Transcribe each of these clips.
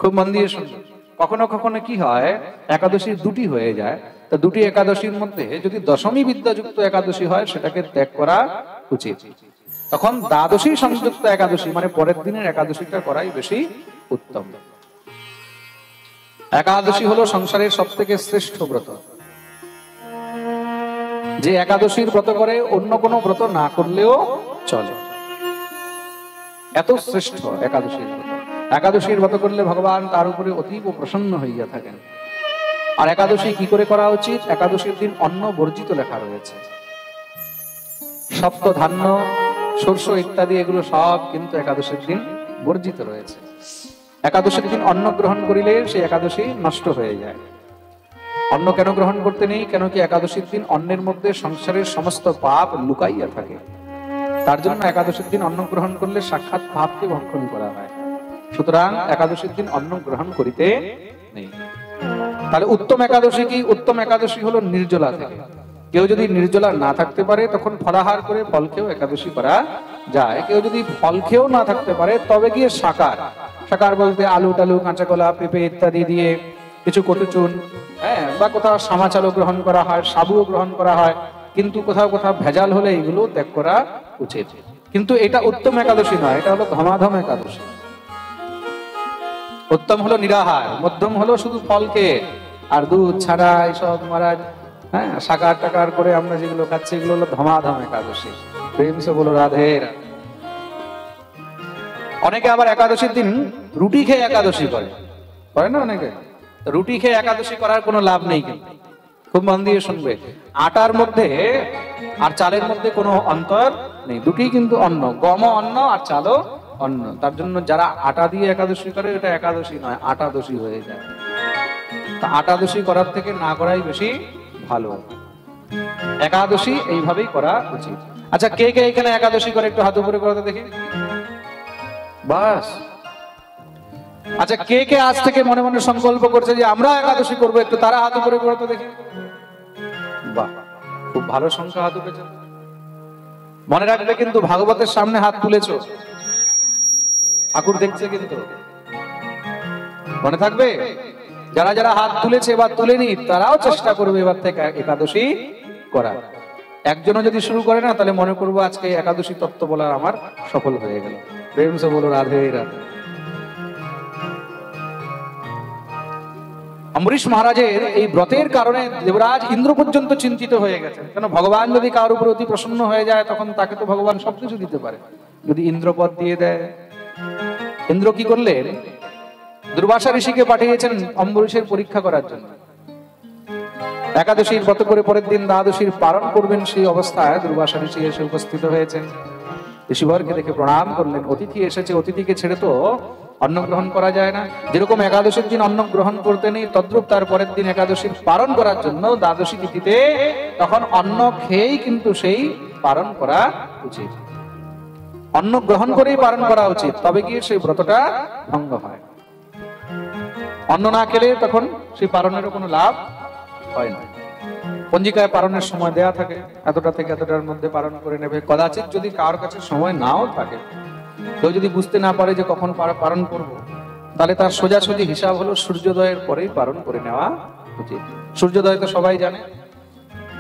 খুব মন দিয়ে শুনুন। কখনো কখনো কি হয়, একাদশীর দুটি হয়ে যায়, তো দুটি একাদশীর মধ্যে যদি দশমী বিদ্যাযুক্ত একাদশী হয় সেটাকে ত্যাগ করা উচিত। তখন দ্বাদশী সংযুক্ত একাদশী মানে পরের দিনের একাদশীটা করাই বেশি উত্তম। একাদশী হলো সংসারের সব থেকে শ্রেষ্ঠ ব্রত। যে একাদশীর ব্রত করে অন্য কোনো ব্রত না করলেও চলে, এত শ্রেষ্ঠ একাদশীর ব্রত। একাদশীর ব্রত করলে ভগবান তার উপরে অতীব প্রসন্ন হইয়া থাকেন। আর একাদশী কি করে করা উচিত? একাদশীর দিন অন্ন বর্জিত লেখা রয়েছে। সপ্ত ধান্য, শস্য ইত্যাদি এগুলো সব কিন্তু একাদশীর দিন বর্জিত রয়েছে। একাদশীর দিন অন্ন গ্রহণ করিলে সেই একাদশী নষ্ট হয়ে যায়। অন্ন কেন গ্রহণ করতে নেই? কেন কি একাদশীর দিন অন্নের মধ্যে সংসারের সমস্ত পাপ লুকাইয়া থাকে। তার জন্য একাদশীর দিন অন্ন গ্রহণ করলে সাক্ষাৎ পাপকে ভক্ষণ করা হয়। সুতরাং একাদশীর দিন অন্ন গ্রহণ করিতে নেই। তাহলে উত্তম একাদশী কি? উত্তম একাদশী হলো নির্জলা থেকে। কেউ যদি নির্জলা না থাকতে পারে তখন ফলাহার করে ফল খেয়েও একাদশী করা যায়। কেউ যদি ফল খেয়েও না থাকতে পারে তবে গিয়ে সাকার, সাকার বলতে আলু টালু কাঁচা কলা পেঁপে ইত্যাদি দিয়ে কিছু কটুচুন, বা কোথাও সামাচালও গ্রহণ করা হয়, সাবুও গ্রহণ করা হয়, কিন্তু কোথাও কোথাও ভেজাল হলে এগুলো ত্যাগ করা উচিত। কিন্তু এটা উত্তম একাদশী নয়, এটা হলো ধমাধম একাদশী। উত্তম হলো নিরাহার, মধ্যম হলো শুধু ফল খেয়ে আর দুধ ছাড়া এইসব মহারাজ সাকার টাকার করে আমরা যেগুলো খাচ্ছি এগুলো হলো ধমাধম একাদশী। প্রেম সে বলো রাধে। অনেকে আবার একাদশীর দিন রুটি খেয়ে একাদশী করে না অনেকে। রুটি খেয়ে একাদশী করার কোনো লাভ নেই, কিন্তু খুব মন দিয়ে শুনবে। আটার মধ্যে আর চালের মধ্যে কোনো অন্তর নেই, দুটি কিন্তু অন্ন, গমও অন্ন আর চালও অন্ন। তার জন্য যারা আটা দিয়ে একাদশী করে এটা একাদশী নয়, আটাদশী হয়ে যায়। তা আটাদশী করার থেকে না করাই বেশি ভালো। একাদশী এইভাবেই করা উচিত। আচ্ছা, কে কে এখানে একাদশী করে একটু হাত উপরে করতে দেখি। বাস। আচ্ছা, কে কে আজ থেকে মনে মনে সংকল্প করছে যে আমরা একাদশী করবো, একটু তারা হাত উপরে করতে দেখি। বাহ, খুব ভালো সংখ্যা হাত উঠেছে। মনে রাখবে কিন্তু ভাগবতের সামনে হাত তুলেছ, ঠাকুর দেখছে কিন্তু, মনে থাকবে। যারা যারা হাত তুলেছে এবার তুলেনি তারাও চেষ্টা করবে এবার থেকে একাদশী করা। একজনও যদি শুরু করে না তাহলে মনে করবো আজকে একাদশী তত্ত্ব বলা আমার সফল হয়ে গেল। প্রেম সে বলো রাধে রাধে। অম্বরীশ মহারাজের এই ব্রতের কারণে দেবরাজ ইন্দ্র পর্যন্ত চিন্তিত হয়ে গেছে। কেন, ভগবান যদি কার উপর অতি প্রসন্ন হয়ে যায় তখন তাকে তো ভগবান সবকিছু দিতে পারে। যদি ইন্দ্রপদ দিয়ে দেয়। ইন্দ্র কি করলেন? দুর্বাসা ঋষিকে পাঠিয়েছেন অম্বরীশের পরীক্ষা করার জন্য। একাদশীর ব্রত করে পরের দিন দ্বাদশীর পালন করবেন, সেই অবস্থায় দুর্বাসা ঋষি এসে উপস্থিত হয়েছেন। ঋষিবরকে দেখে প্রণাম করলেন। অতিথি এসেছে, অতিথিকে ছেড়ে তো অন্ন গ্রহণ করা যায় না। যেরকম একাদশীর দিন অন্ন গ্রহণ করতে নেই, তদ্রূপ তার পরের দিন একাদশীর পালন করার জন্য দ্বাদশী তিথিতে তখন অন্ন খেয়েই কিন্তু সেই পালন করা উচিত। অন্ন গ্রহণ করেই পালন করা উচিত, তবে গিয়ে সেই ব্রতটা ভঙ্গ হয়। অন্ন না খেলে তখন সেই পালনেরও কোনো লাভ হয় না। পঞ্জিকায় পালনের সময় দেয়া থাকে, এতটা থেকে এতটার মধ্যে পালন করে নেবে। কদাচিৎ যদি কার কাছে সময় নাও থাকে, কেউ যদি বুঝতে না পারে যে কখন পালন করব, তাহলে তার সোজাসুজি হিসাব হলো সূর্যোদয়ের পরেই পালন করে নেওয়া উচিত। সূর্যোদয় তো সবাই জানে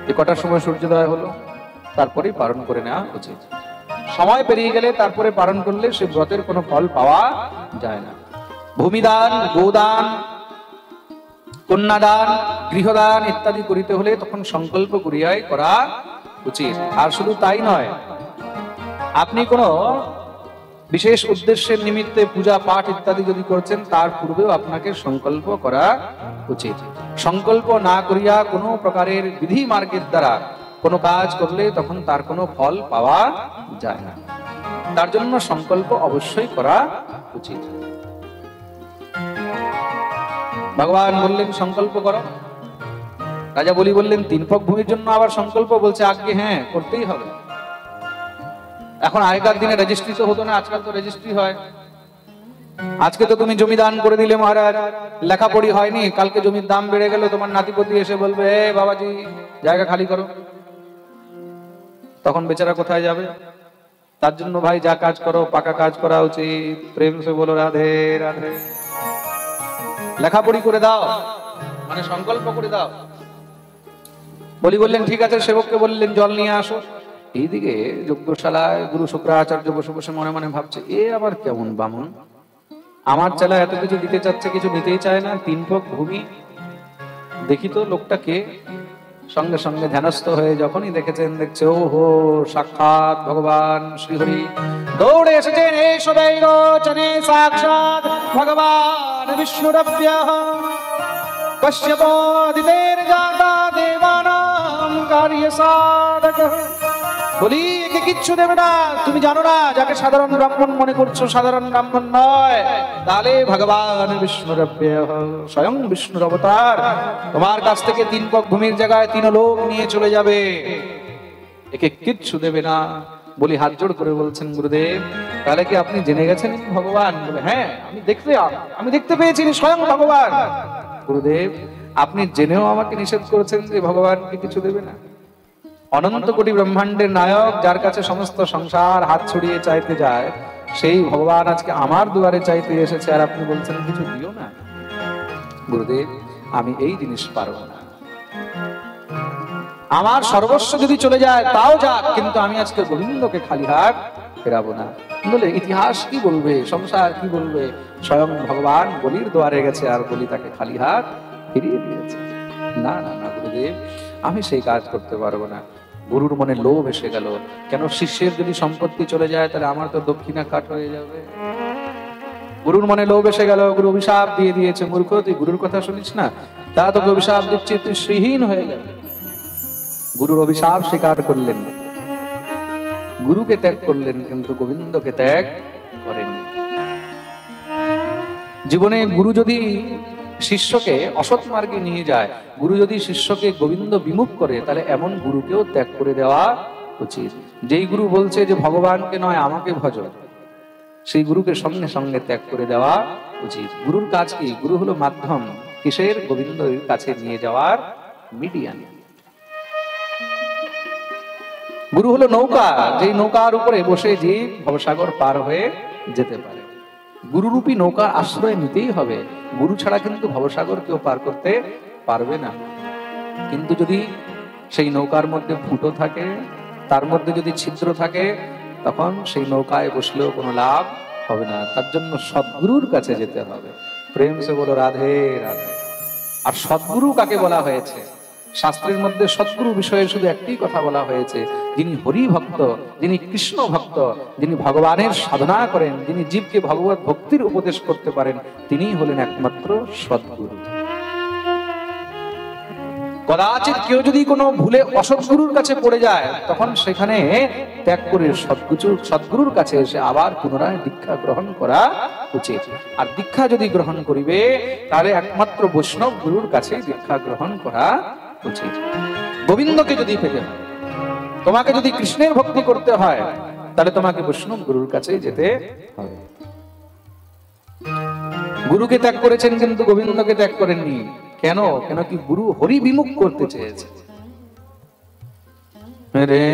যে কটার সময় সূর্যোদয় হলো, তারপরেই পালন করে নেওয়া উচিত। সময় পেরিয়ে গেলে তারপরে পালন করলে সে ব্রতের কোনো ফল পাওয়া যায় না। ভূমিদান, গোদান, কন্যাদান, গৃহদান ইত্যাদি করিতে হলে তখন সংকল্প করিয়াই করা উচিত। আর শুধু তাই নয়, আপনি কোনো বিশেষ উদ্দেশ্যের নিমিত্তে পূজা পাঠ ইত্যাদি যদি করছেন তার পূর্বেও আপনাকে সংকল্প করা উচিত। সংকল্প না করিয়া কোনো প্রকারের বিধি মার্গের দ্বারা কোনো কাজ করলে তখন তার কোনো ফল পাওয়া যায় না। তার জন্য সংকল্প অবশ্যই করা উচিত। ভগবান বললেন সংকল্প করো। রাজা বলি বললেন 3 পক ভূমির জন্য আবার সংকল্প, বলছে আজকে হ্যাঁ করতেই হবে। এখন আগেকার দিনে রেজিস্ট্রি তো হতো না, আজকাল তো রেজিস্ট্রি হয়। আজকে তো তুমি জমি দান করে দিলে মহারাজ, লেখাপড়ি হয়নি, কালকে জমির দাম বেড়ে গেল, তোমার নাতিপতি এসে বলবে এ বাবাজি জায়গা খালি করো, তখন বেচারা কোথায় যাবে? তার জন্য ভাই যা কাজ করো পাকা কাজ করা উচিত। প্রেম সে বলো রাধে রাধে। লেখাপড়ি করে দাও, মানে সংকল্প করে দাও। বলি বললেন ঠিক আছে, সেবককে বললেন জল নিয়ে আসো। এইদিকে যজ্ঞশালায় গুরু শুক্রাচার্য বসে বসে মনে মনে ভাবছে, এ আবার কেমন বামন, আমার চেলা এত কিছু দিতে চাচ্ছে, কিছু নিতেই চায় না, 3 পক ভূমি, দেখি তো লোকটা কে। সঙ্গে সঙ্গে ধ্যানস্থ হয়ে যখনই দেখেছেন, দেখছে ও হো সাক্ষাৎ ভগবান শ্রীহরি দৌড়ে এসেছেন। এসো বৈরোচনে সাক্ষাৎ ভগবান বিষ্ণুরভ্যঃ কশ্যপোদিতের জাতা দেবানাং কার্যসাধকঃ। বলি একে কিচ্ছু দেবে না, তুমি জানো না যাকে সাধারণ ব্রাহ্মণ মনে করছো সাধারণ ব্রাহ্মণ নয়, তাহলে ভগবান বিষ্ণুরভ্যঃ, স্বয়ং বিষ্ণুর অবতার, তোমার কাছ থেকে 3 পক ভূমির জায়গায় 3 লোক নিয়ে চলে যাবে, একে কিচ্ছু দেবে না। বলি হাত জোড় করে বলছেন, গুরুদেব তাহলে কি আপনি জেনে গেছেন ভগবান? বলে হ্যাঁ, আমি দেখতে পেয়েছি স্বয়ং ভগবান। গুরুদেব আপনি জেনেও আমাকে নিষেধ করেছেন যে ভগবানকে কিছু দেবে না? অনন্ত কোটি ব্রহ্মাণ্ডের নায়ক, যার কাছে সমস্ত সংসার হাত ছড়িয়ে চাইতে যায়, সেই ভগবান আজকে আমার দুয়ারে চাইতে এসেছে, আর আপনি বলছেন কিছু দিও না? গুরুদেব আমি এই জিনিস পারব না, আমার সর্বস্ব যদি চলে যায় তাও যাক, কিন্তু আমি আজকে গোবিন্দকে খালি হাত ফেরাবো না। বলে ইতিহাস কি বলবে, সংসার কি বলবে, স্বয়ং ভগবান বলির দুয়ারে গেছে আর বলি তাকে খালি হাত ফিরিয়ে দিয়েছে। না না না গুরুদেব, আমি সেই কাজ করতে পারবো না। গুরুর মনে লোভ এসে গেল, কেন শিষ্যের যদি সম্পত্তি চলে যায় তাহলে আমার তো দক্ষিণা কাট হয়ে যাবে। গুরুর মনে লোভ এসে গেল, গুরু অভিশাপ দিয়ে দিয়েছে, মূর্খ তুই গুরুর কথা শুনিস না, তা তোকে অভিশাপ দিচ্ছে, তুই শ্রীহীন হয়ে যাবে। গুরুর অভিশাপ স্বীকার করলেন, গুরুকে ত্যাগ করলেন, কিন্তু গোবিন্দকে ত্যাগ করেন। জীবনে গুরু যদি শিষ্যকে অসৎ মার্গে নিয়ে যায়, গুরু যদি শিষ্যকে গোবিন্দ বিমুখ করে, তাহলে এমন গুরুকেও ত্যাগ করে দেওয়া উচিত। যেই গুরু বলছে যে ভগবানকে নয় আমাকে ভজ, সেই গুরুকে সঙ্গে সঙ্গে ত্যাগ করে দেওয়া উচিত। গুরুর কাজ কি? গুরু হলো মাধ্যম, কিসের? গোবিন্দের কাছে নিয়ে যাওয়ার মিডিয়াম। গুরু হলো নৌকা, যেই নৌকার উপরে বসে জীব ভবসাগর পার হয়ে যেতে পারে। গুরুরূপী নৌকার আশ্রয় নিতেই হবে, গুরু ছাড়া কিন্তু ভবসাগর কেউ পার করতে পারবে না। কিন্তু যদি সেই নৌকার মধ্যে ফুটো থাকে, তার মধ্যে যদি ছিদ্র থাকে, তখন সেই নৌকায় বসলেও কোনো লাভ হবে না। তার জন্য সদ্গুরুর কাছে যেতে হবে। প্রেম সে বলো রাধে রাধে। আর সদ্গুরু কাকে বলা হয়েছে? শাস্ত্রের মধ্যে সদ্গুরু বিষয়ে শুধু একটি কথা বলা হয়েছে, যিনি হরি ভক্ত, যিনি কৃষ্ণ ভক্ত, যিনি ভগবানের সাধনা করেন, যিনি জীবকে ভগবত ভক্তির উপদেশ করতে পারেন, তিনিই হলেন একমাত্র সদ্গুরু। কদাচিৎ কেউ যদি কোনো ভুলে অসৎগুরুর কাছে পড়ে যায়, তখন সেখানে ত্যাগ করে সদ্গুরুর কাছে এসে আবার পুনরায় দীক্ষা গ্রহণ করা উচিত। আর দীক্ষা যদি গ্রহণ করিবে, তাহলে একমাত্র বৈষ্ণব গুরুর কাছে দীক্ষা গ্রহণ করা উচিত। গোবিন্দকে যদি পেতে হয়, তোমাকে যদি কৃষ্ণের ভক্তি করতে হয়, তাহলে তোমাকে বৈষ্ণব গুরুর কাছে যেতে হবে। গুরুকে ত্যাগ করেছেন কিন্তু গোবিন্দকে ত্যাগ করেননি। কেন? কেন কি গুরু হরি বিমুখ করতে চেয়েছে। রে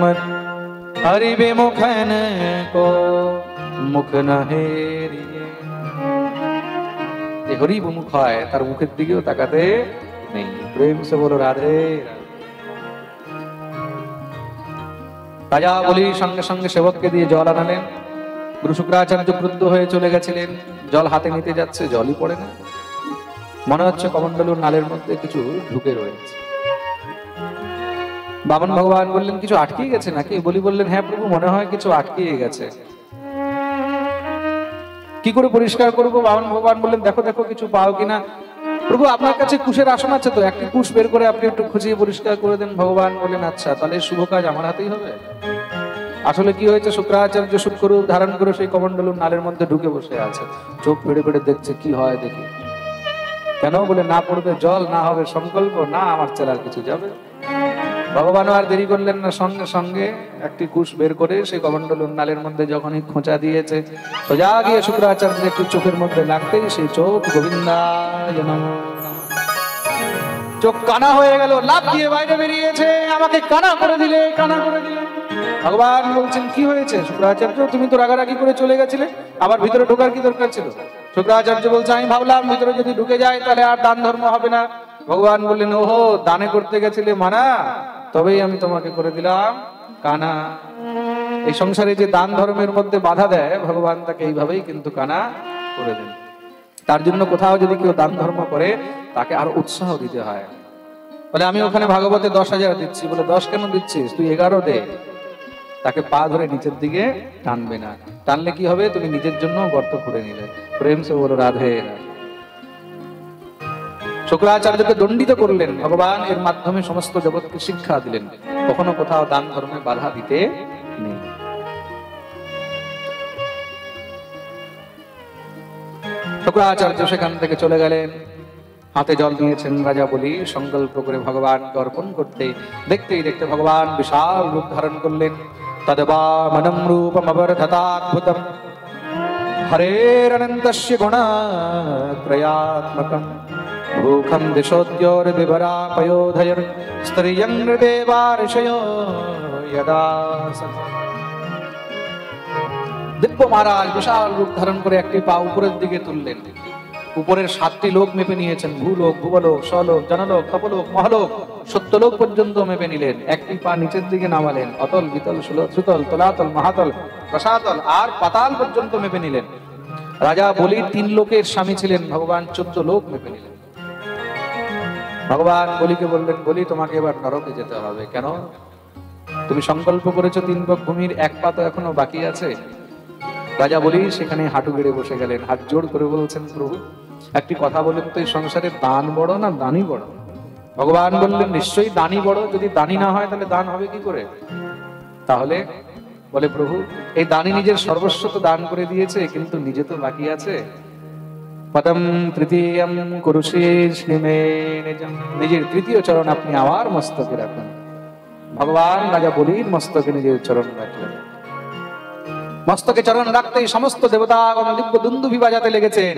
মন হরি বিমুখ কো মুখ না হেরিয়ে। যে হরি বিমুখ হয় তার মুখের দিকেও তাকাতে নেই। প্রেম সে বলো রাধে। রাজা বলি সঙ্গে সঙ্গে সেবককে দিয়ে জল আনালেন। গুরু শুক্রাচার্য ক্রুদ্ধ হয়ে চলে গেছিলেন, জল হাতে নিতে যাচ্ছে, জলই পড়ে না। মনে হচ্ছে কমণ্ডলুর নালের মধ্যে কিছু ঢুকে রয়েছে। বামন ভগবান বললেন কিছু আটকে গেছে নাকি? বলি বললেন হ্যাঁ প্রভু, মনে হয় কিছু আটকে গেছে। কি করে পরিষ্কার করবো? বামন ভগবান বললেন দেখো দেখো কিছু পাও কিনা। প্রভু আপনার কাছে কুশের আসন আছে তো, একটি কুশ বের করে আপনি একটু খুঁজিয়ে পরিষ্কার করে দেন। ভগবান বললেন আচ্ছা, তাহলে শুভ কাজ আমার হাতেই হবে। আসলে কি হয়েছে, শুক্রাচার্য শুক্ররূপ ধারণ করে সেই কমণ্ডলুর নালের মধ্যে ঢুকে বসে আছে, চোখ পেড়ে পেড়ে দেখছে কি হয় দেখি। কেন? বলে না পড়বে জল, না হবে সংকল্প, না আমার চেলার কিছু যাবে। ভগবান আর দেরি করলেন না, সঙ্গে সঙ্গে একটি কুশ বের করে সেই কমণ্ডলুর নালের মধ্যে যখনই খোঁচা দিয়েছে, সোজা গিয়ে শুক্রাচার্যের একটু চোখের মধ্যে লাগতেই সেই চোখ গোবিন্দায় নমঃ, চোখ কানা হয়ে গেল, লাফ দিয়ে বাইরে বেরিয়েছে, আমাকে কানা করে দিলে, কানা করে দিলে। ভগবান বলছেন কি হয়েছে শুক্রাচার্য, তুমি তো রাগারাগি করে চলে গেছিলে, আবার ভিতরে ঢোকার কি দরকার ছিল? শুক্রাচার্য বলছে আমি ভাবলাম ভিতরে যদি ঢুকে যায় তাহলে আর দান ধর্ম হবে না। ভগবান বললেন ওহো, দানে করতে গেছিলে মানা, তবেই আমি তোমাকে করে দিলাম কানা। এই সংসারে যে দান ধর্মের মধ্যে বাধা দেয়, ভগবান তাকে এইভাবেই কিন্তু কানা করে দেন। তার জন্য কোথাও যদি কেউ দান ধর্ম করে তাকে আরো উৎসাহ দিতে হয়। বলে আমি ওখানে ভাগবতে 10,000 দিচ্ছি, বলে 10 কেন দিচ্ছিস, তুই 11 দে। তাকে পা ধরে নিচের দিকে টানবে না, টানলে কি হবে, তুমি নিজের জন্য গর্ত করে নিলে। প্রেম সে বলো রাধে। শুক্রাচার্যকে দণ্ডিত করলেন ভগবান, এর মাধ্যমে সমস্ত জগৎকে শিক্ষা দিলেন কখনো কোথাও দান ধর্মে বাধা দিতে নেই। শুক্রাচার্য সেখান থেকে চলে গেলেন, হাতে জল নিয়েছেন রাজা বলি, সংকল্প করে ভগবানকে অর্পণ করতে। দেখতেই দেখতে ভগবান বিশাল রূপ ধারণ করলেন। তদ্বামনম রূপম অবর্ধতাদ্ভুতম হরেরনন্তস্য গুণত্রয়াত্মকম ভূখম দিশোদ্যোর বিভরাপয়োধয়র স্ত্রিয়ং নৃদেবার্ষዮ যদা। দিব্য মহারাজ বিশাল রূপ ধারণ করে একটি পা উপরের দিকে তুললেন। উপরের 7টি লোক মেপে নিয়েছেন, ভূলোক, ভুবলোক, স্বলোক, জনলোক, তপলোক, মহালোক, সত্যলোক পর্যন্ত মেপে নিলেন। একটি পা নিচের দিকে নামালেন, অতল, বিতল, সুতল, তলাতল, মহাতল, রসাতল আর পাতাল পর্যন্ত মেপে নিলেন। রাজা বলি 3 লোকের স্বামী ছিলেন, ভগবান 14 লোক মেপে নিলেন। ভগবান বলিকে বললেন, বলি তোমাকে এবার নরকে যেতে হবে। কেন? তুমি সংকল্প করেছো 3 ভাগ ভূমির 1 পা তো এখনো বাকি আছে। রাজা বলি সেখানে হাঁটু গেড়ে বসে গেলেন, হাত জোড় করে বলছেন, প্রভু একটি কথা বলেন তো, এই সংসারে দান বড় না দানি বড়? ভগবান বললেন নিশ্চয়ই দানি বড়, যদি দানি না হয় তাহলে দান হবে কি করে? তাহলে বলে, প্রভু এই দানি নিজের সর্বস্ব তো দান করে দিয়েছে, কিন্তু নিজে তো বাকি আছে। পদম তৃতীয়ম কুরুষে শ্রীমে নিজম, নিজের 3য় চরণ আপনি আমার মস্তকে রাখুন। ভগবান রাজা বলির মস্তকে নিজের চরণ রাখলেন। মস্তকে চরণ রাখতেই সমস্ত দেবতাগণ দিব্য দুন্দুভি বাজাতে লেগেছেন।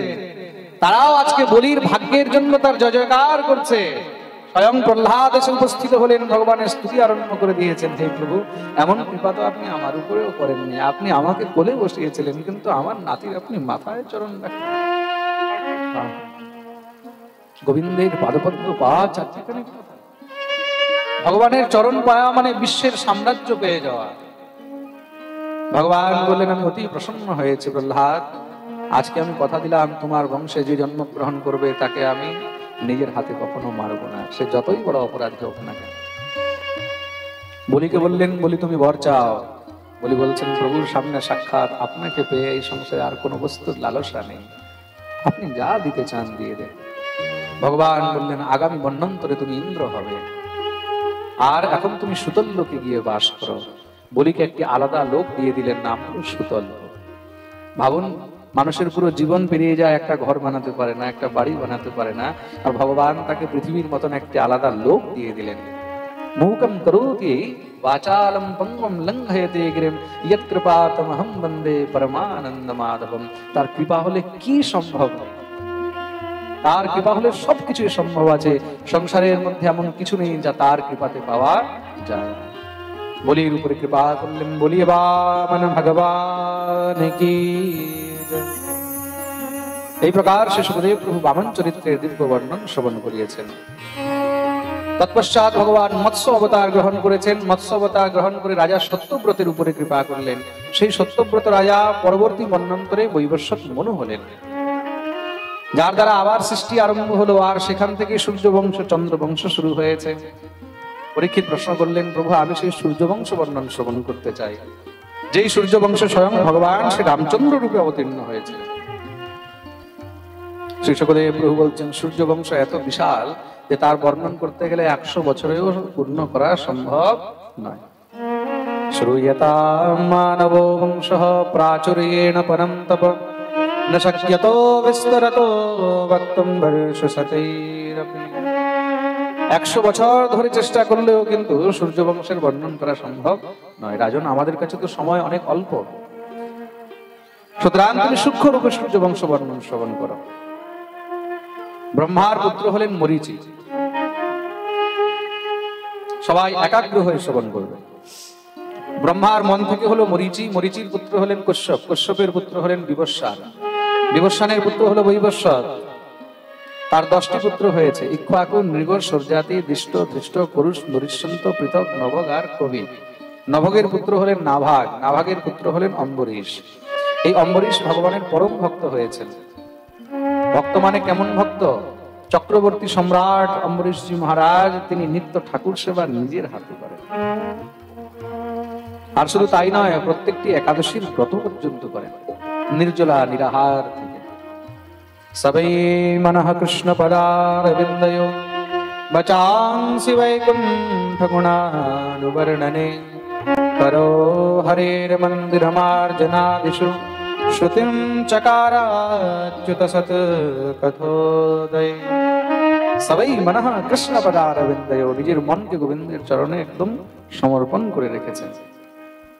তারাও আজকে বলির ভাগ্যের জন্য তার জয় জয়কার করছে। স্বয়ং প্রহ্লাদ এসে উপস্থিত হলেন, ভগবানের স্তুতি আরম্ভ করে দিয়েছেন, হে প্রভু এমন কৃপা তো আপনি আমার উপরেও করেননি। আপনি আমাকে কোলে বসিয়েছিলেন, কিন্তু আমার নাতির আপনি মাথায় চরণ রাখলেন। গোবিন্দের পাদপদ্ম পাওয়া চারটিখানি কথা। ভগবানের চরণ পাওয়া মানে বিশ্বের সাম্রাজ্য পেয়ে যাওয়া। ভগবান বললেন, আমি অতি প্রসন্ন হয়েছি প্রহ্লাদ, আজকে আমি কথা দিলাম তোমার বংশে যে জন্মগ্রহণ করবে তাকে আমি নিজের হাতে কখনো মারব না, সে যতই বড় অপরাধী হোক না কেন। বলিকে বললেন, বলি তুমি বর চাও। বলি বলছেন, প্রভুর সামনে সাক্ষাৎ, আপনাকে পেয়ে এই সংসারে আর কোনো বস্তুর লালসা নেই, আপনি যা দিতে চান দিয়ে দেন। ভগবান বললেন, আগামী মন্বন্তরে তুমি ইন্দ্র হবে, আর এখন তুমি সুতল লোকে গিয়ে বাস করো। বলিকে একটি আলাদা লোক দিয়ে দিলেন, নাম সুতল। ভাবুন, মানুষের পুরো জীবন পেরিয়ে যায়, একটা ঘর বানাতে পারে না, একটা বাড়ি বানাতে পারে না, আর ভগবান তাকে পৃথিবীর মতন একটি আলাদা লোক দিয়ে দিলেন। মূকম করোতি বাচালম পঙ্গম লঙ্ঘয়তে গিরিম ইয়ৎ কৃপাতমহং বন্দে পরমানন্দ মাধবম। তার কৃপা হলে কি সম্ভব? তার কৃপা হলে সবকিছুই সম্ভব আছে। সংসারের মধ্যে এমন কিছু নেই যা তার কৃপাতে পাওয়া যায়। বলির উপরে কৃপা করলেন। বলি বামন ভগবান কি। এই প্রকার সে সুখদেব প্রভু বামন চরিত্রের দিব্য বর্ণন শ্রবণ করিয়েছেন। তৎপশ্চাৎ ভগবান মৎস্য অবতার গ্রহণ করেছেন। মৎস্য অবতার গ্রহণ করে রাজা সত্যব্রতের উপরে কৃপা করলেন। সেই সত্যব্রত রাজা পরবর্তী মন্বন্তরে বৈবস্বত মনু হলেন, যার দ্বারা আবার সৃষ্টি আরম্ভ হলো। আর সেখান থেকে সূর্যবংশ চন্দ্রবংশ শুরু হয়েছে। পরীক্ষিত প্রশ্ন করলেন, প্রভু আমি সেই সূর্যবংশ বর্ণন শ্রবণ করতে চাই, যেই সূর্যবংশ স্বয়ং ভগবান সে রামচন্দ্র রূপে অবতীর্ণ হয়েছে। শ্রী শুকদেব প্রভু বলছেন, সূর্যবংশ এত বিশাল যে তার বর্ণন করতে গেলে 100 বছরেও পূর্ণ করা সম্ভব নয়। শ্রূয়তাম মানব বংশঃ প্রাচুর্যেণ পরম তপ ন শক্যতো বিস্তরতো বক্তুম বর্ষশতৈরপি। 100 বছর ধরে চেষ্টা করলেও কিন্তু সূর্যবংশের বর্ণন করা সম্ভব নয়। রাজন, আমাদের কাছে তো সময় অনেক অল্প, সুতরাং তুমি সূক্ষ্ম রূপে সূর্যবংশ বর্ণন শ্রবণ করো। ব্রহ্মার পুত্র হলেন মরীচি, সবাই একাগ্র হয়ে শ্রবণ করবে। ব্রহ্মার মন থেকে হলো মরীচি, মরীচির পুত্র হলেন কশ্যপ, কশ্যপের পুত্র হলেন বিবস্বান, বিবস্বানের পুত্র হলো বৈবস্বত, তার 10টি পুত্র হয়েছে, ইক্ষ্বাকু, নৃগ, সর্যাতি, দৃষ্ট, ধৃষ্ট, কুরুষ, নরিষ্যন্ত, পৃথক, নভগ আর কবি। নভগের পুত্র হলেন নাভাগ, নাভাগের পুত্র হলেন অম্বরীশ। এই অম্বরীশ ভগবানের পরম ভক্ত হয়েছেন। ভক্ত মানে কেমন ভক্ত? চক্রবর্তী সম্রাট অম্বরীশজি মহারাজ তিনি নিত্য ঠাকুর সেবা নিজের হাতে করেন। আর শুধু তাই নয়, প্রত্যেকটি একাদশীর ব্রত পর্যন্ত করেন, নির্জলা নিরাহার থেকে। সবাই মনঃ কৃষ্ণ পদারবিন্দয় বচাংসি বৈকুণ্ঠ গুণানুবর্ণনে করো হরের মন্দিরমার্জনাদিষু শ্রুতিম চকারাচ্যুত সৎ কথোদয়। সবাই মনঃ কৃষ্ণ পদারবিন্দয়, নিজের মনকে গোবিন্দের চরণে একদম সমর্পণ করে রেখেছেন।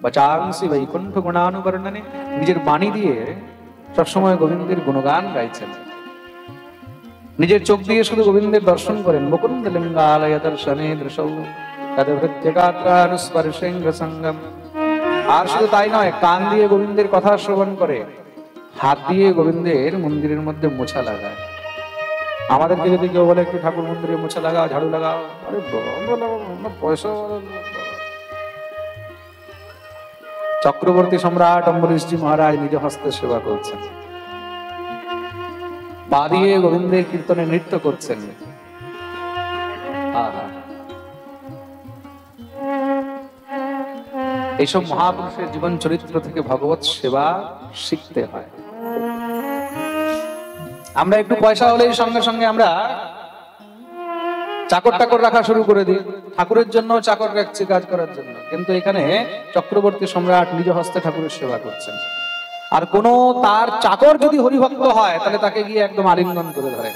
বচাংসি বৈকুণ্ঠ গুণানুবর্ণনে, নিজের বাণী দিয়ে সবসময় গোবিন্দের গুণগান গাইছেন। নিজের চোখ দিয়ে শুধু গোবিন্দের দর্শন করেন। মুকুন্দ লিঙ্গালয় দর্শনে দৃশৌ তদভৃত্যগাত্রানুস্পর্শেঙ্গ সঙ্গম। আর শুধু তাই নয়, কান দিয়ে গোবিন্দের কথা শ্রবণ করে, হাত দিয়ে গোবিন্দের মন্দিরের মধ্যে মোছা লাগায়। আমাদেরকে যদি কেউ বলে একটু ঠাকুর মন্দিরে মোছা লাগাও, ঝাড়ু লাগাও, আরে পয়সা। চক্রবর্তী সম্রাট অম্বরীশজি মহারাজ নিজ হস্তে সেবা করছেন, পা দিয়ে গোবিন্দের কীর্তনে নৃত্য করছেন। এইসব মহাপুরুষের জীবন চরিত্র থেকে ভগবত সেবা শিখতে হয়। আমরা একটু পয়সা হলেই সঙ্গে সঙ্গে আমরা চাকর টাকর রাখা শুরু করে দিই। ঠাকুরের জন্য চাকর রাখছি কাজ করার জন্য, কিন্তু এখানে চক্রবর্তী সম্রাট নিজ হস্তে ঠাকুরের সেবা করছেন। আর কোন তার চাকর যদি হরিভক্ত হয় তাহলে তাকে গিয়ে একদম আলিঙ্গন করে ধরেন।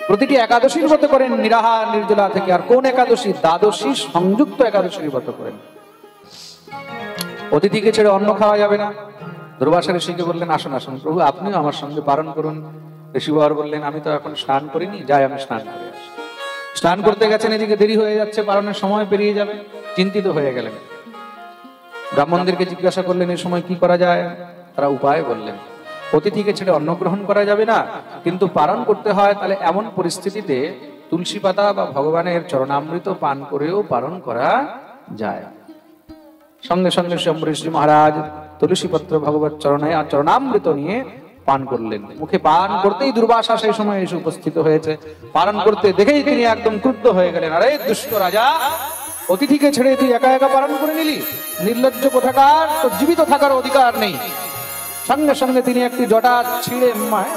প্রতিটি একাদশীর ব্রত করেন নিরাহার নির্জলা থেকে। আর কোন একাদশী? দ্বাদশী সংযুক্ত একাদশীর ব্রত করেন। অতিথিকে ছেড়ে অন্ন খাওয়া যাবে না। দুর্বাসা ঋষিকে বললেন, আসুন আসুন প্রভু, আপনিও আমার সঙ্গে পালন করুন। ঋষিবর বললেন, আমি তো এখন স্নান করিনি, যাই আমি স্নান করে আসি। স্নান করতে গেছেন, এদিকে দেরি হয়ে যাচ্ছে, পালনের সময় পেরিয়ে যাবে, চিন্তিত হয়ে গেলেন। ব্রাহ্মণদেরকে জিজ্ঞাসা করলেন, এই সময় কি করা যায়? তারা উপায় বললেন, অতিথিকে ছেড়ে অন্ন গ্রহণ করা যাবে না, কিন্তু পালন করতে হয়, তাহলে এমন পরিস্থিতিতে তুলসী পাতা বা ভগবানের চরণামৃত পান করেও পালন করা যায়। সঙ্গে সঙ্গে অম্বরীশজি মহারাজ তুলসী পত্র ভগবত চরণে আর চরণামৃত নিয়ে পান করলেন। মুখে পান করতেই দুর্বাসা সেই সময় এসে উপস্থিত হয়েছে। পালন করতে দেখেই তিনি একদম ক্রুদ্ধ হয়ে গেলেন। আরে দুষ্ট রাজা, অতিথিকে ছেড়ে তুই একা একা পালন করে নিলি? নির্লজ্জ কোথাকার, তোর জীবিত থাকার অধিকার নেই। সঙ্গে সঙ্গে তিনি একটি জটা ছিঁড়ে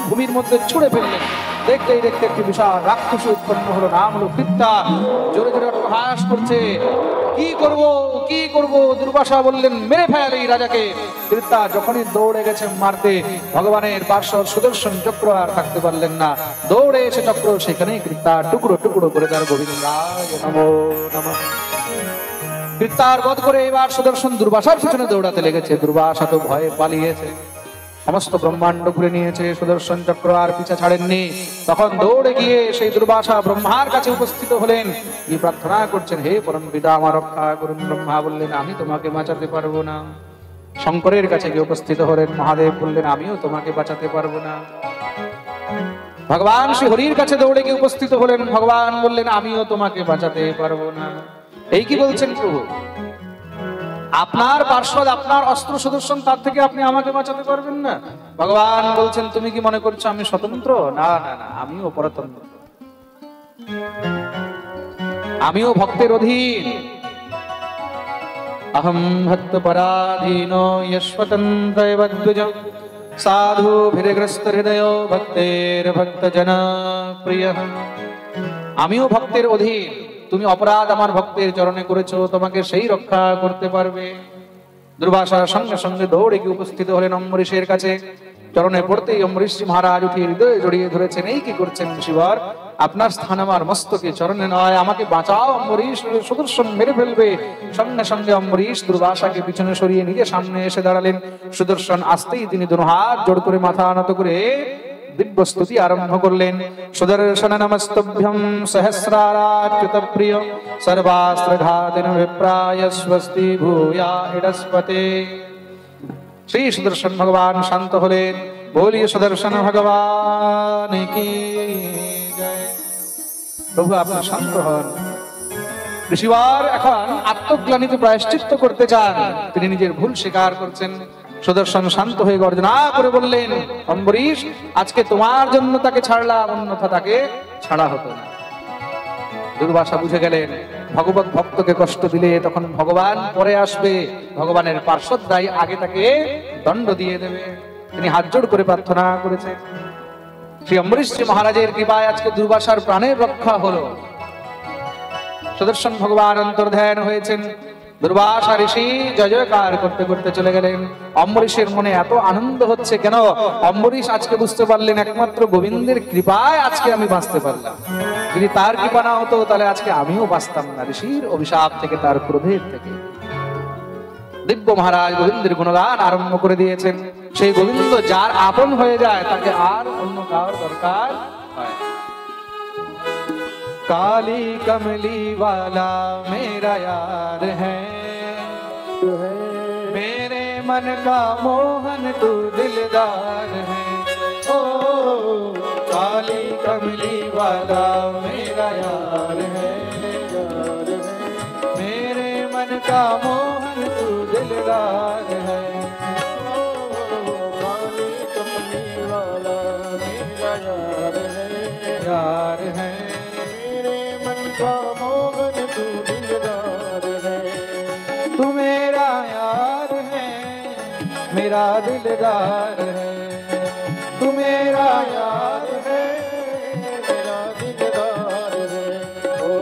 ভূমির মধ্যে ছুঁড়ে ফেললেন। দেখতেই দেখতে একটি বিশাল রাক্ষসী উৎপন্ন হলো, নাম হলো কৃত্তা। জোরে জোরে অট্টহাস করছে। কি করব কি করব? দুর্বাসা বললেন, মেরে ফেল এই রাজাকে। কৃত্তা যখনই দৌড়ে গেছে মারতে, ভগবানের পার্শ্বদ সুদর্শন চক্র আর থাকতে পারলেন না। দৌড়ে এসে চক্র সেখানেই কৃত্তা টুকরো টুকরো করে তার গোবিন্দায় নমো নমঃ। কৃত্তার বধ করে এবার সুদর্শন দুর্বাসার পিছনে দৌড়াতে লেগেছে। দুর্বাসা তো ভয়ে পালিয়েছে, সমস্ত ব্রহ্মাণ্ড ঘুরে নিয়েছে, সুদর্শন চক্র আর পিছা ছাড়েননি। তখন দৌড়ে গিয়ে সেই দুর্বাসা ব্রহ্মার কাছে উপস্থিত হলেন, কি প্রার্থনা করছেন, হে পরম পিতা আমার রক্ষা করুন। ব্রহ্মা বললেন, আমি তোমাকে বাঁচাতে পারবো না। শঙ্করের কাছে গিয়ে উপস্থিত হলেন, মহাদেব বললেন, আমিও তোমাকে বাঁচাতে পারবো না। ভগবান শ্রী হরির কাছে দৌড়ে গিয়ে উপস্থিত হলেন, ভগবান বললেন, আমিও তোমাকে বাঁচাতে পারবো না। এই কি বলছেন প্রভু? আপনার পার্শ্বদ, আপনার অস্ত্র সুদর্শন, তার থেকে আপনি আমাকে বাঁচাতে পারবেন না? ভগবান বলছেন, তুমি কি মনে করছো আমি স্বতন্ত্র? না না না, আমিও পরতন্ত্র, আমিও ভক্তের অধীন। अहम भक्त पराधीनो यश्वतन्त्रैवद्विज साधुभिर्ग्रस्त हृदयो भक्तेर भक्त जना प्रिय। আমিও ভক্তের অধীন, তুমি অপরাধ আমার ভক্তের চরণে করেছো, তোমাকে সেই রক্ষা করতে পারবে। দুর্বাসা সঙ্গে সঙ্গে দৌড়ে গিয়ে উপস্থিত হলেন অম্বরীশের কাছে। চরণে পড়তেই অম্বরীশজি মহারাজ উঠিয়ে হৃদয়ে জড়িয়ে ধরেছেন। এই কি করছেন শিবর? আপনার স্থান আমার মস্তকে, চরণে নয়, আমাকে বাঁচাও। অম্বরীশ সুদর্শন মেরে ফেলবে। সঙ্গে সঙ্গে অম্বরীশ দুর্বাসাকে পিছনে সরিয়ে নিজে সামনে এসে দাঁড়ালেন। সুদর্শন আসতেই তিনি দুনো হাত জোড় করে মাথা নত করে দিব্য স্তুতি আরম্ভ করলেন। সুদর্শন নমস্তভ্যম সহস্রারাচ্যুত প্রিয় সর্বাস্ত্রঘাতিন বিপ্রায় স্বস্তি ভূয়া ইডস্পতে। श्री सुदर्शन भगवान शांत हलेन। बोलिए सुदर्शन भगवान की जय। प्रभु आपনি শান্ত হন। ঋষিবার এখন আত্মগ্লানিতে প্রায়শ্চিত্ত করতে চান, তিনি নিজের ভুল স্বীকার করছেন। সুদর্শন শান্ত হয়ে গর্জনা করে বললেন, অম্বরীশ, আজকে তোমার জন্য তাকে ছাড়লাম, অন্যথা তাকে ছাড়া হতো না। দুর্বাসা বুঝে গেলেন ভগবত ভক্তকে কষ্ট দিলে তখন ভগবান পরে আসবে, ভগবানের পার্শ্বদায়ী আগে তাকে দণ্ড দিয়ে দেবে। তিনি হাত জোড় করে প্রার্থনা করেছেন। শ্রী অম্বরীশজি মহারাজের কৃপায় আজকে দুর্বাসার প্রাণের রক্ষা হলো। সুদর্শন ভগবান অন্তর্ধান হয়েছেন। দুর্বাসা ঋষি জয় জয়কার করতে করতে চলে গেলেন। অম্বরীশের মনে এত আনন্দ হচ্ছে কেন? অম্বরীশ আজকে বুঝতে পারলেন একমাত্র গোবিন্দের কৃপায় আজকে আমি বাঁচতে পারলাম। যদি তার কৃপা না হতো তাহলে আজকে আমিও বাঁচতাম না, ঋষির অভিশাপ থেকে, তার ক্রোধের থেকে। দিব্য মহারাজ গোবিন্দের গুণগান আরম্ভ করে দিয়েছেন। সেই গোবিন্দ যার আপন হয়ে যায় তাকে আর অন্য কারোর দরকার হয়। काली कमली वाला मेरा यार है, मेरे मन का मोहन तू दिलदार है। ओ काली कमली वाला मेरा यार है, मेरे मन का मोहन तू दिलदार है। काली कमली वाला मेरा यार है, यार है, मोहन तू दिलदार है। तू मेरा यार है, मेरा दिलदार है। तू मेरा यार है, मेरा दिलदार है। ओ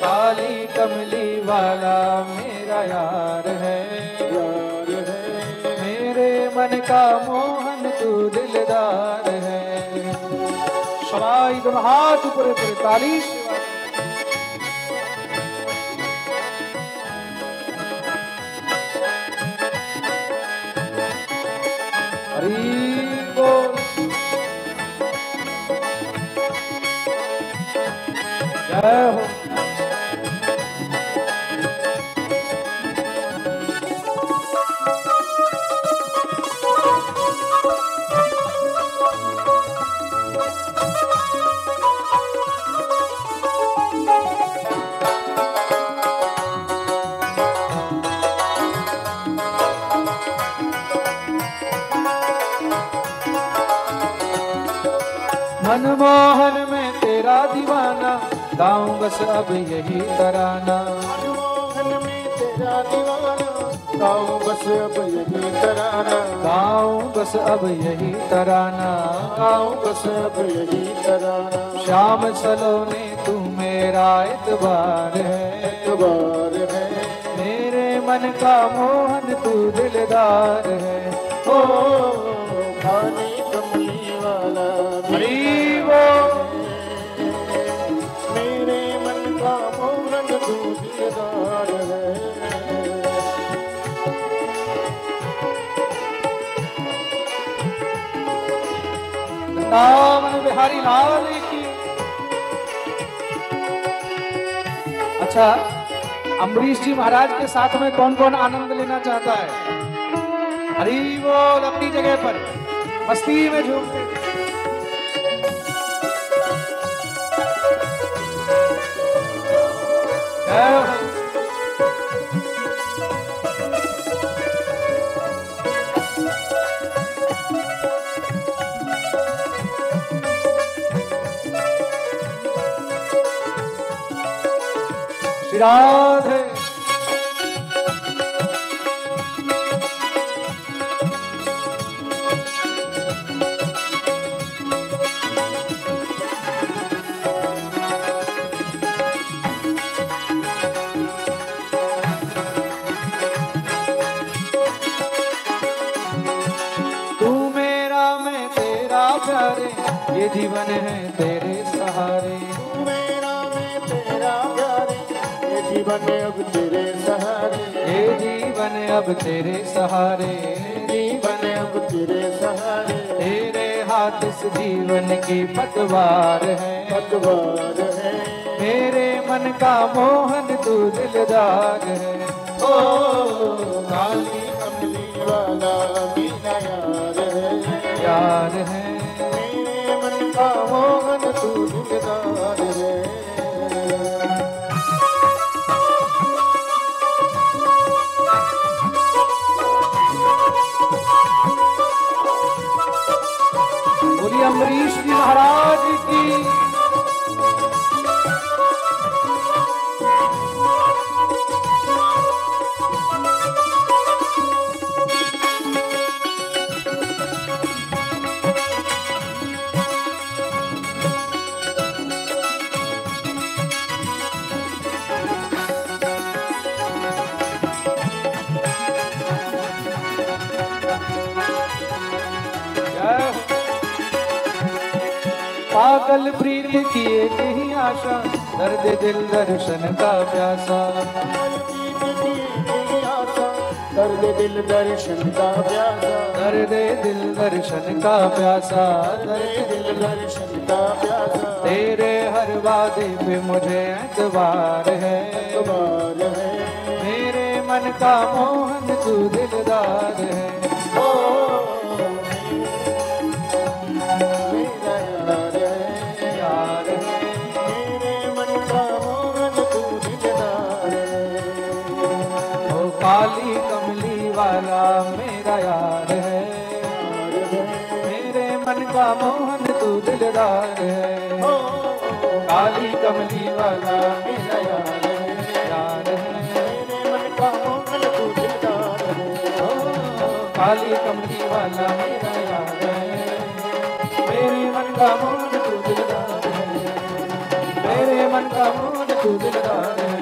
काली कमली वाला मेरा यार है, यार है, मेरे मन का मोहन तू दिलदार है। सबाई दोनों हाथ ऊपर করে ताली। हरि बोल। जय हो। मनमोहन में तेरा दीवाना, गाऊं बस अब यही तराना। मनमोहन में तेरा दीवाना, गाऊं बस अब यही तराना। गाऊं बस अब यही तराना, गाऊं बस अब यही तराना। श्याम सलोने तू मेरा एतबार है, एतबार है, मेरे मन का मोहन तू दिलदार है। ओ काली कमली वाला मेरे मन का मोहन तू दिलदार है। वृंदावन बिहारी लाल की। अच्छा, अम्बरीश जी महाराज के साथ में कौन कौन आनंद लेना चाहता है? हरि बोल। अपनी जगह पर मस्ती में झूमते। श्री राधे। ये जीवन है तेरे सहारे। तू मेरा मैं तेरा प्यारे, ये जीवन अब तेरे सहारे। ये जीवन अब तेरे सहारे, जीवन अब तेरे सहारे। तेरे हाथ इस जीवन की पतवार है, पतवार है, मेरे मन का मोहन तू दिलदार है। ओ काली कमली वाला मेरा यार है, यार है। मेरे मन का मोहन तू दिलदार है। बोलिए अम्बरीश जी महाराज की। पागल प्रीत की एक ही आशा, दर्द दिल दर्शन का प्यासा। दर्द दिल दर्शन का प्यासा, दर्द दिल दर्शन का प्यासा, दर्द दिल दर्शन का प्यासा। तेरे हर वादे पे मुझे एतबार है, एतबार है। मेरे मन का मोहन तू दिलदार है। काली कमली वाला मेरा यार है, मेरे मन का मोहन तू दिलदार है। काली कमली वाला मेरा यार है, मेरे मन का मोहन तू दिलदार है। काली कमली वाला मेरा यार है, मेरे मन का मोहन तू दिलदार है। मेरे मन का मोहन तू दिलदार है,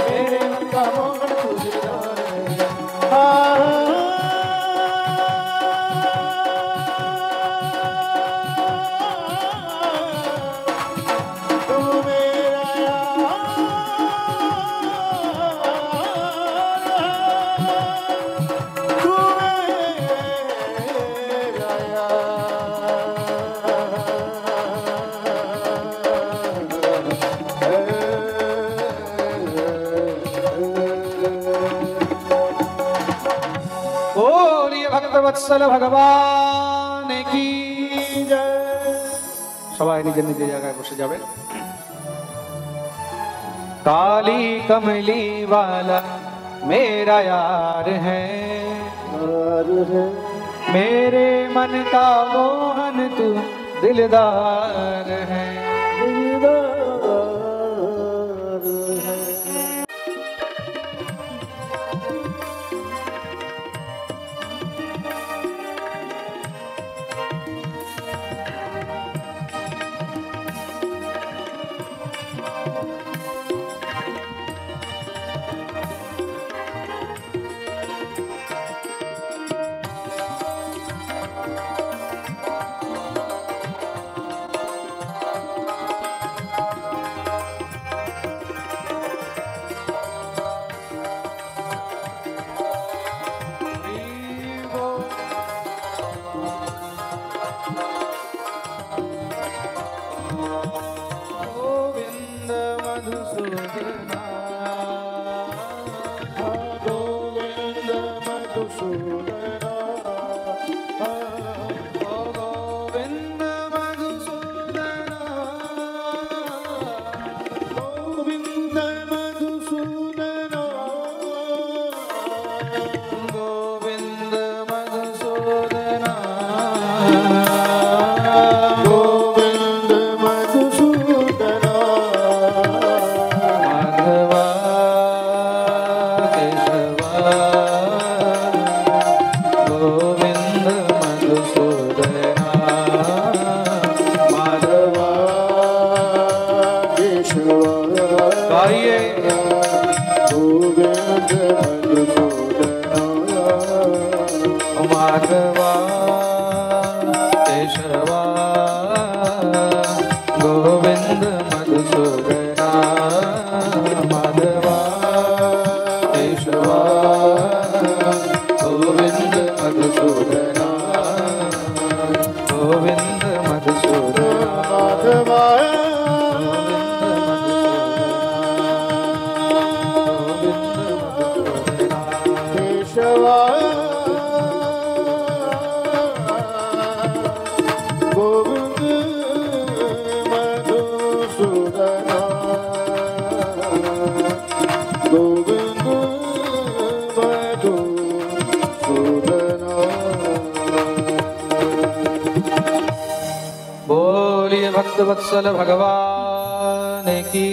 मेरे मन का मोहन तू दिलदार है। ভক্তবৎসল ভগবান কি জয়। সবাই নিজের নিজের জায়গায় বসে যাবেন। काली कमली वाला मेरा यार है, मेरे मन का मोहन तू दिलदार है। माधवा केशवा गोविंद मधुसूदना, माधवा केशवा गोविंद मधुसूदना, गोविंद मधुसूदना, माधवा केशवा बोलिए भक्तवत्सल भगवान की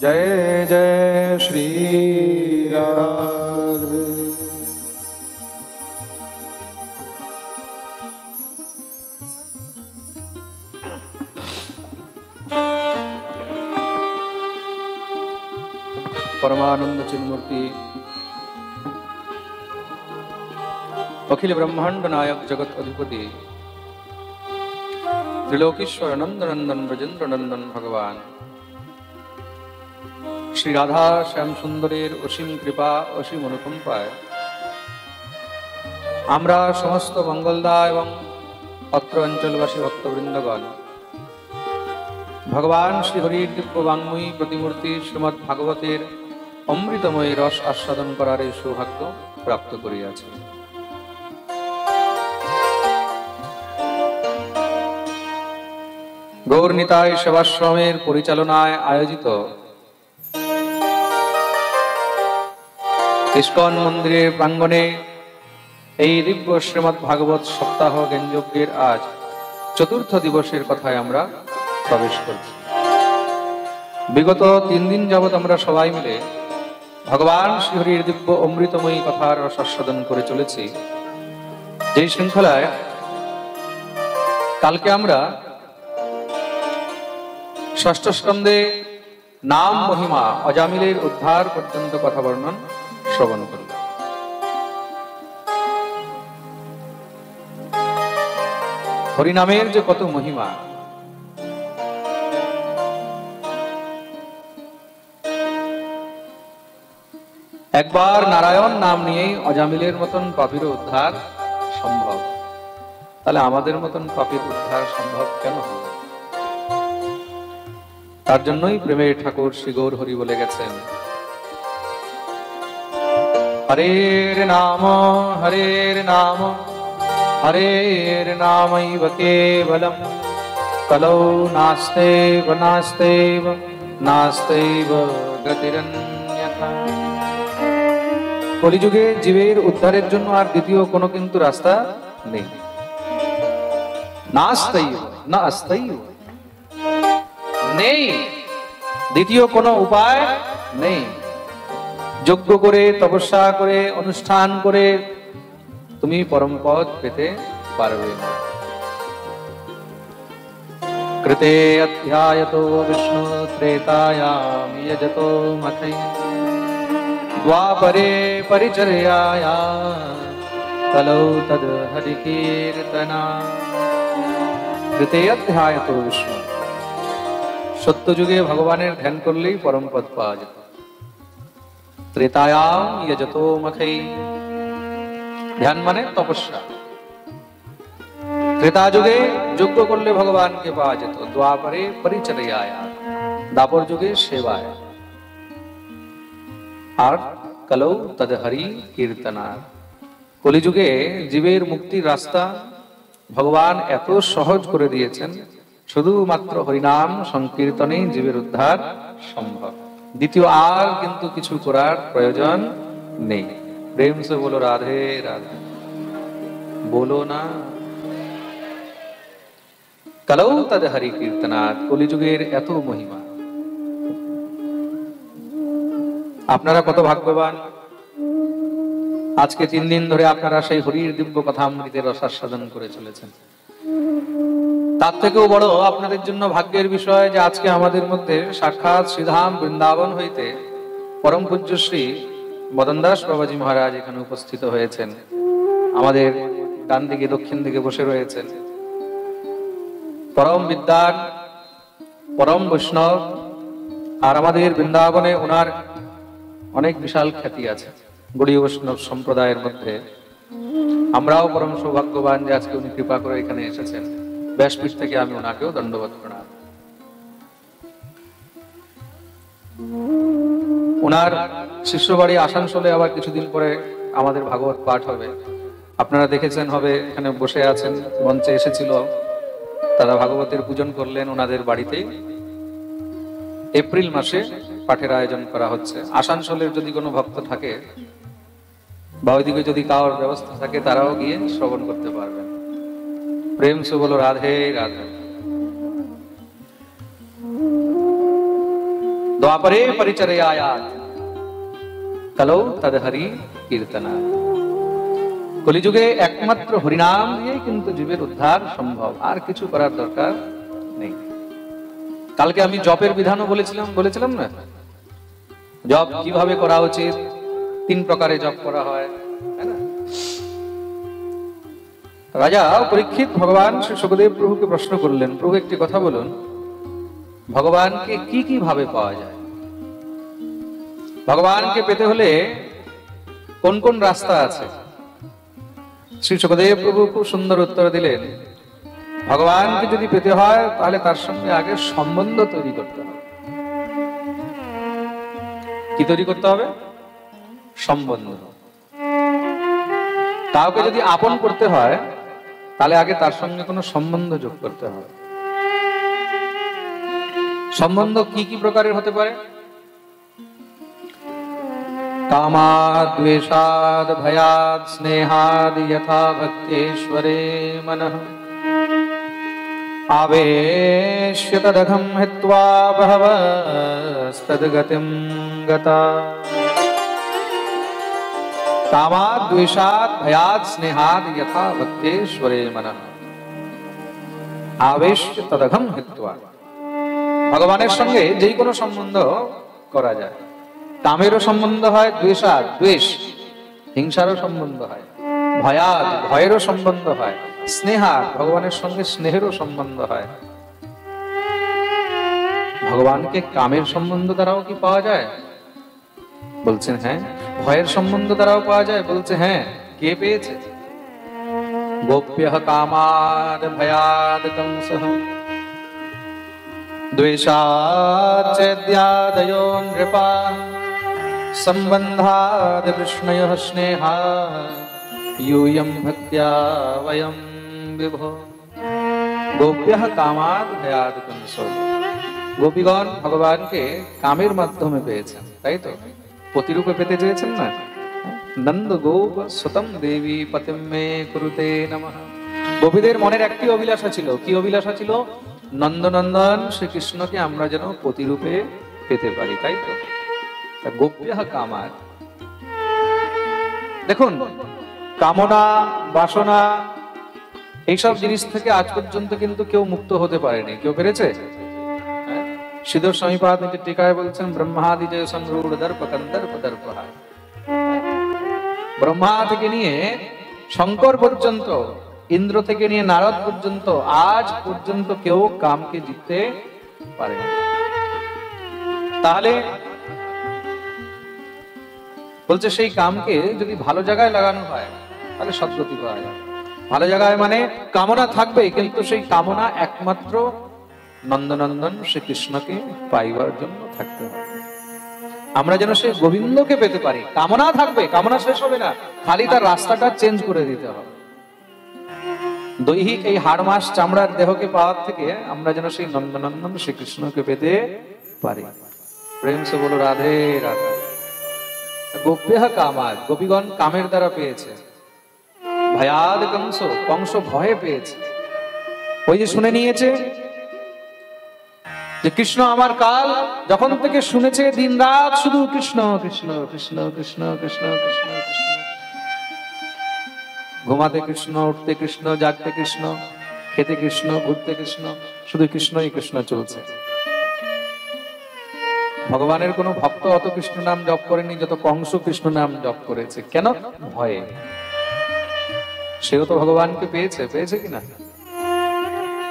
जय। जय श्री राधे। परमानंद चिन्मूर्ति अखिल ब्रह्मांड नायक जगत अधिपति त्रिलोकेश्वर नंद नंदन ब्रजेंद्र नंदन भगवान श्री राधा श्याम सुंदरेर असीम कृपा असीम अनुकंपाय आमरा समस्त मंगलदा एवं अत्र अंचलवासी भक्तवृंदगण भगवान श्री हरिर दिव्य वाङ्मयी प्रतिमूर्ति श्रीमद् भागवतेर अमृतमय रस आस्वादन करार सौभाग्य प्राप्त करियाछि। गौर निताय सेवाश्रमेर परिचालनाय आयोजित इस्कन मंदिरेर प्रांगणे এই দিব্য শ্রীমদ্ ভাগবত সপ্তাহ জ্ঞানযজ্ঞের আজ চতুর্থ দিবসের কথায় আমরা প্রবেশ করছি। বিগত 3 দিন যাবত আমরা সবাই মিলে ভগবান শ্রীহরির দিব্য অমৃতময়ী কথার রস আস্বাদন করে চলেছি। যেই শৃঙ্খলায় কালকে আমরা ষষ্ঠ স্কন্ধে নাম মহিমা অজামিলের উদ্ধার পর্যন্ত কথা বর্ণন শ্রবণ করলাম। হরিনামের যে কত মহিমা, একবার নারায়ণ নাম নিয়েই অজামিলের মতন পাপীর উদ্ধার সম্ভব, তাহলে আমাদের মতন পাপীর উদ্ধার সম্ভব কেন হবে? তার জন্যই প্রেমের ঠাকুর শ্রী গৌর হরি বলে গেছেন, হরের নাম হরের নাম হরের নামৈব কেবলম কলৌ নাস্তেব নাস্তেব নাস্তেব গতিরন্যথা। কলিযুগে জীবের উদ্ধারের জন্য আর দ্বিতীয় কোনো কিন্তু রাস্তা নেই। নাস্তেব না আস্তেব, নেই দ্বিতীয় কোনো উপায় নেই। যজ্ঞ করে তপস্যা করে অনুষ্ঠান করে তুমি পরম পদ পেতে পারবে না। কৃতে অধ্যায়তো বিষ্ণু ত্রেতায়াম যজতো মথৈ দ্বাপরে পরিচর্যায়া কলৌ তদ হরি কীর্তনা। কৃতে অধ্যায়তো বিষ্ণু, সত্য যুগে ভগবানের ধ্যান করলেই পরম পদ পাওয়া যেত। ত্রেতায়াম যজতো মথৈ, ধ্যান মানে তপস্যা। ত্রেতা যুগে যজ্ঞ করলে ভগবানকে পাওয়া যেত। দ্বাপরে পরিচর্যায়, দাপর যুগে সেবায়। আর কলৌ তদ হরি কীর্তনা, কলিযুগে জীবের মুক্তির রাস্তা ভগবান এত সহজ করে দিয়েছেন, শুধুমাত্র হরিনাম সংকীর্তনেই জীবের উদ্ধার সম্ভব। দ্বিতীয় আর কিন্তু কিছু করার প্রয়োজন নেই। প্রেম সে বলো রাধে রাধে, বলো না। কলৌ তদ হরি কীর্তনাৎ, কলিযুগের এত মহিমা। আপনারা কত ভাগ্যবান, আজকে 3 দিন ধরে আপনারা সেই হরির দিব্য কথামৃতের রসাস্বাদন করে চলেছেন। তার থেকেও বড় আপনাদের জন্য ভাগ্যের বিষয় যে আজকে আমাদের মধ্যে সাক্ষাৎ শ্রীধাম বৃন্দাবন হইতে পরম পূজ্য শ্রী মদন দাস বাবাজি মহারাজ এখানে উপস্থিত হয়েছেন। আমাদের ডান দিকে দক্ষিণ দিকে বসে রয়েছেন পরম বিদ্বান, পরম বৈষ্ণব। আর আমাদের বৃন্দাবনে ওনার অনেক বিশাল খ্যাতি আছে গৌড়ীয় বৈষ্ণব সম্প্রদায়ের মধ্যে। আমরাও পরম সৌভাগ্যবান যে আজকে উনি কৃপা করে এখানে এসেছেন। ব্যাসপীঠ থেকে আমি ওনাকেও দণ্ডবত প্রণাম। ওনার শিষ্যবাড়ি আসানসোলে আবার কিছুদিন পরে আমাদের ভাগবত পাঠ হবে। আপনারা দেখেছেন হবে, এখানে বসে আছেন, মঞ্চে এসেছিল, তারা ভাগবতের পূজন করলেন ওনাদের বাড়িতে। এপ্রিল মাসে পাঠের আয়োজন করা হচ্ছে। আসানসোলের যদি কোনো ভক্ত থাকে বা ওইদিকে যদি কারোর ব্যবস্থা থাকে তারাও গিয়ে শ্রবণ করতে পারবেন। प्रेम से बोलो राधे राधे। द्वापरे परिचर्यायात कलौ तदहरि कीर्तना। কলিযুগে একমাত্র হরিনাম দিয়ে কিন্তু জীবের উদ্ধার সম্ভব, আর কিছু করার দরকার নেই। কালকে আমি জপের বিধানও বলেছিলাম না, জপ কিভাবে করা উচিত। 3 প্রকারে জপ করা হয়, তাই না? রাজা পরীক্ষিত ভগবান শ্রী সুখদেব প্রভুকে প্রশ্ন করলেন, প্রভু একটি কথা বলুন, ভগবানকে কি কি ভাবে পাওয়া যায়? ভগবানকে পেতে হলে কোন কোন রাস্তা আছে? শ্রী সুখদেব প্রভু খুব সুন্দর উত্তর দিলেন, ভগবানকে যদি পেতে হয় তাহলে তার সঙ্গে আগে সম্বন্ধ তৈরি করতে হবে। কি তৈরি করতে হবে? সম্বন্ধ। কাউকে যদি আপন করতে হয় তাহলে আগে তার সঙ্গে কোনো সম্বন্ধ যোগ করতে হবে। সম্বন্ধ কি কি প্রকারের হতে পারে? कामाद् द्वेषाद् भयाद् स्नेहाद् यथा भक्तेश्वरे मनः आवेश्य तदघं हित्वा बहवस्तद्गतिं गता। कामाद् द्वेषाद् भयाद् स्नेहाद् यथा भक्तेश्वरे मनः आवेश्य तदघं हित्वा। ভগবানের সঙ্গে যেই কোনো সম্বন্ধ করা যায়। কামেরও সম্বন্ধ হয়, দ্বেষাদ দ্বেষ হিংসারও সম্বন্ধ হয়, ভয়াদ ভয়েরও সম্বন্ধ হয়, স্নেহাদ ভগবানের সঙ্গে স্নেহেরও সম্বন্ধ হয়। ভগবানকে কামের সম্বন্ধ দ্বারাও কি পাওয়া যায়? বলছেন হ্যাঁ। ভয়ের সম্বন্ধ দ্বারাও পাওয়া যায়? বলছে হ্যাঁ। কে পেয়েছে? গোপ্যঃ কামাদ ভয়াদ কংসঃ द्वेषाच्चेद्यादयो नृपा संबंधाद् विष्णयोः स्नेहात् यूयं भक्त्या वयं विभो। गोप्यः कामाद् भयाद् कंसो। গোপীগণ ভগবানকে কামের মাধ্যমে পেয়েছেন, তাই তো? পতিরূপে পেতে চেয়েছেন না? নন্দ গোপ সুতম দেবী পতিম মে কুরুতে নমঃ। গোপীদের মনের একটি অভিলাষা ছিল। কি অভিলাষা ছিল? নন্দনন্দন শ্রীকৃষ্ণকে আমরা যেন পতিরূপে পেতে পারি, তাই তো? গোপ্যঃ কামাদ। দেখুন, কামনা বাসনা এইসব জিনিস থেকে আজ পর্যন্ত কিন্তু কেউ মুক্ত হতে পারেনি। কেউ পেরেছে? শ্রীধর স্বামীপাদ নিজের টিকায় বলছেন, ব্রহ্মাদি জয় সংরূঢ় দর্প কন্দর্প দর্পহা। ব্রহ্মা থেকে নিয়ে শঙ্কর পর্যন্ত, ইন্দ্র থেকে নিয়ে নারদ পর্যন্ত আজ পর্যন্ত কেউ কামকে জিততে পারে না। তাহলে বলছে সেই কামকে যদি ভালো জায়গায় লাগানো হয় তাহলে সদ্গতি পাওয়া যায়। ভালো জায়গায় মানে কামনা থাকবে, কিন্তু সেই কামনা একমাত্র নন্দনন্দন শ্রীকৃষ্ণকে পাইবার জন্য থাকতে হবে। আমরা যেন সেই গোবিন্দকে পেতে পারি। কামনা থাকবে, কামনা শেষ হবে না, খালি তার রাস্তাটা চেঞ্জ করে দিতে হবে। দৈহিক এই হাড় মাস চামড়ার দেহকে পাওয়ার থেকে আমরা যেন সেই নন্দনন্দন শ্রীকৃষ্ণকে পেতে পারি। প্রেম সে বলো রাধে রাধে। গোপ্যঃ কামাদ, গোপীগণ কামের দ্বারা পেয়েছে। ভয়াদ কংস, কংস ভয়ে পেয়েছে। ওই যে শুনে নিয়েছে যে কৃষ্ণ আমার কাল, যখন থেকে শুনেছে দিন রাত শুধু কৃষ্ণ কৃষ্ণ কৃষ্ণ কৃষ্ণ কৃষ্ণ কৃষ্ণ কৃষ্ণ। ঘুমাতে কৃষ্ণ, উঠতে কৃষ্ণ, জাগতে কৃষ্ণ, খেতে কৃষ্ণ, ঘুরতে কৃষ্ণ, শুধু কৃষ্ণই কৃষ্ণ চলছে। ভগবানের কোন ভক্ত অত কৃষ্ণ নাম জপ করেনি যত কংস কৃষ্ণ নাম জপ করেছে। কেন? ভয়ে। সেও তো ভগবানকে পেয়েছে, পেয়েছে কিনা?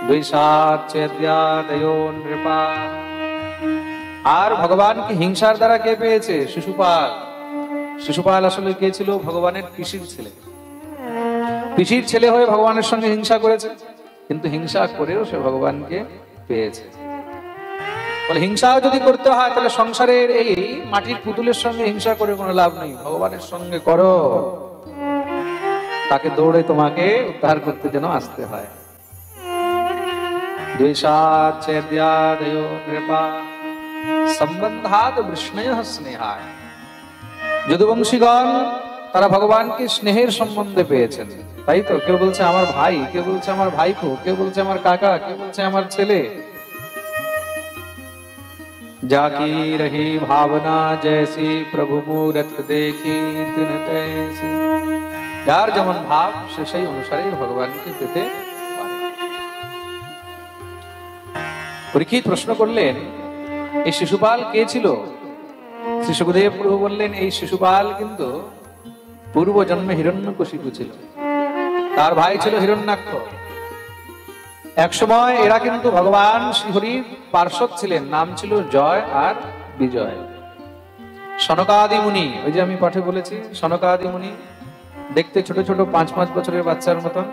দ্বৈষাচ্ছেদ্যাদয়ো নৃপা। আর ভগবানকে হিংসার দ্বারা কে পেয়েছে? শিশুপাল। শিশুপাল আসলে কে ছিল? ভগবানের পিসির ছেলে। পিসির ছেলে হয়ে ভগবানের সঙ্গে হিংসা করেছে, কিন্তু হিংসা করেও সে ভগবানকে পেয়েছে। বলে হিংসা যদি করতে হয় তাহলে সংসারের এই মাটির পুতুলের সঙ্গে হিংসা করে কোনো লাভ নেই, ভগবানের সঙ্গে করো। তাকে দৌড়ে তোমাকে উদ্ধার করতে যেন আসতে হয়। দ্বেষাচ্ছেদ্যাদয়ো নৃপা সম্বন্ধাৎ বিষ্ণয়ঃ স্নেহায়। যদুবংশীগণ তারা ভগবানকে স্নেহের সম্বন্ধে পেয়েছেন, তাই তো? কেউ বলছে আমার ভাই, কেউ বলছে আমার ভাইপো, কেউ বলছে আমার কাকা, কেউ বলছে আমার ছেলে। जाकी रही भावना जैसी प्रभु मूरत देखी तिन तैसी। যার যেমন ভাব সে সেই অনুসারে ভগবানকে পেতে পারে। পরীক্ষিত প্রশ্ন করলেন, এই শিশুপাল কে ছিল? শ্রী সুখদেব প্রভু বললেন, এই শিশুপাল কিন্তু পূর্ব জন্মে হিরণ্যকশিপু ছিল, তার ভাই ছিল হিরণ্যাক্ষ। এক সময় এরা কিন্তু ভগবান শ্রীহরির পার্ষদ ছিলেন, নাম ছিল জয় আর বিজয়। সনকাদি মুনি, ওই যে আমি পাঠে বলেছি, সনকাদি মুনি দেখতে ছোট ছোট 5-5 বছরের বাচ্চার মতন,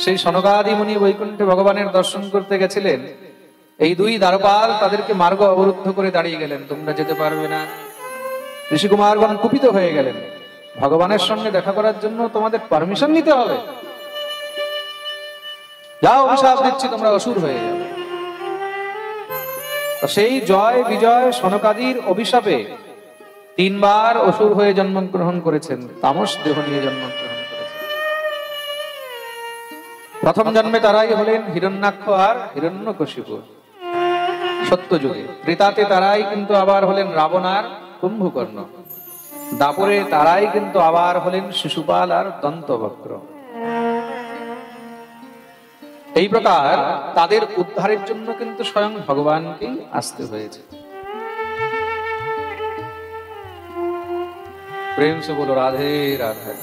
সেই সনকাদি মুনি বৈকুণ্ঠে ভগবানের দর্শন করতে গেছিলেন। এই দুই দ্বারপাল তাদেরকে মার্গ অবরুদ্ধ করে দাঁড়িয়ে গেলেন, তোমরা যেতে পারবে না। ঋষিকুমারগণ কুপিত হয়ে গেলেন, ভগবানের সঙ্গে দেখা করার জন্য তোমাদের পারমিশন নিতে হবে, যাও অভিশাপ দিচ্ছি তোমরা অসুর হয়ে যাবে। সেই জয় বিজয় সনকাদির অভিশাপে 3 বার অসুর হয়ে জন্মগ্রহণ করেছেন, তামস দেহ নিয়ে জন্মগ্রহণ করেছেন। প্রথম জন্মে তারাই হলেন হিরণ্যাক্ষ আর হিরণ্যকশিপু সত্যযুগে। ত্রেতাতে তারাই কিন্তু আবার হলেন রাবণ আর কুম্ভকর্ণ। দাপরে তারাই কিন্তু আবার হলেন শিশুপাল আর দন্তবক্র। এই প্রকার তাদের উদ্ধারের জন্য কিন্তু স্বয়ং ভগবানকেই আসতে হয়েছে। প্রেম সে বলো রাধে রাধে।